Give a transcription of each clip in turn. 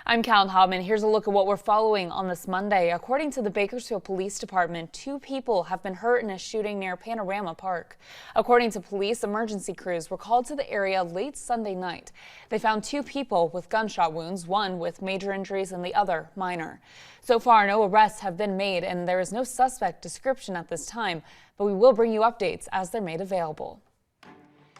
I'm Callan Hobman. Here's a look at what we're following on this Monday. According to the Bakersfield Police Department, 2 people have been hurt in a shooting near Panorama Park. According to police, emergency crews were called to the area late Sunday night. They found 2 people with gunshot wounds, one with major injuries and the other minor. So far, no arrests have been made and there is no suspect description at this time, but we will bring you updates as they're made available.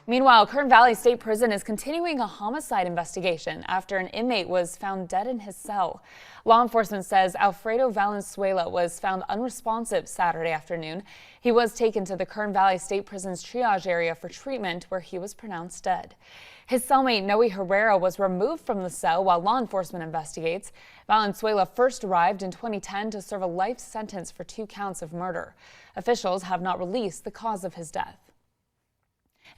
Meanwhile, Kern Valley State Prison is continuing a homicide investigation after an inmate was found dead in his cell. Law enforcement says Alfredo Valenzuela was found unresponsive Saturday afternoon. He was taken to the Kern Valley State Prison's triage area for treatment, where he was pronounced dead. His cellmate Noe Herrera was removed from the cell while law enforcement investigates. Valenzuela first arrived in 2010 to serve a life sentence for 2 counts of murder. Officials have not released the cause of his death.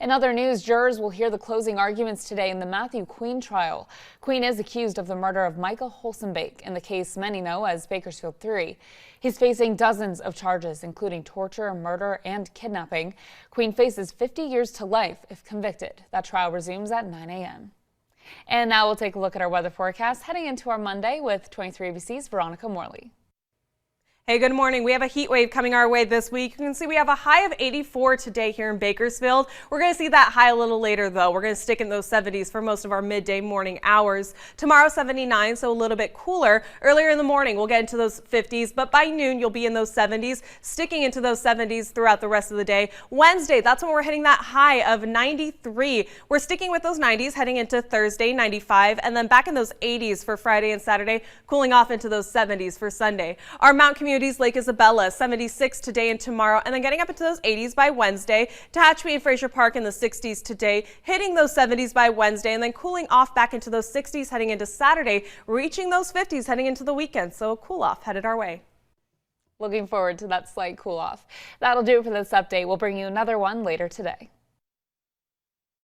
In other news, jurors will hear the closing arguments today in the Matthew Queen trial. Queen is accused of the murder of Michael Holsenbake in the case many know as Bakersfield 3. He's facing dozens of charges, including torture, murder, and kidnapping. Queen faces 50 years to life if convicted. That trial resumes at 9 a.m. And now we'll take a look at our weather forecast heading into our Monday with 23 ABC's Veronica Morley. Hey, good morning. We have a heat wave coming our way this week. You can see we have a high of 84 today here in Bakersfield. We're going to see that high a little later, though. We're going to stick in those 70s for most of our midday morning hours. Tomorrow, 79, so a little bit cooler. Earlier in the morning, we'll get into those 50s, but by noon, you'll be in those 70s, sticking into those 70s throughout the rest of the day. Wednesday, that's when we're hitting that high of 93. We're sticking with those 90s heading into Thursday, 95, and then back in those 80s for Friday and Saturday, cooling off into those 70s for Sunday. Our Mount Communities Lake Isabella, 76 today and tomorrow, and then getting up into those 80s by Wednesday. Tehachapi and Fraser Park in the 60s today, hitting those 70s by Wednesday, and then cooling off back into those 60s heading into Saturday, reaching those 50s heading into the weekend. So a cool off headed our way. Looking forward to that slight cool off. That'll do it for this update. We'll bring you another one later today.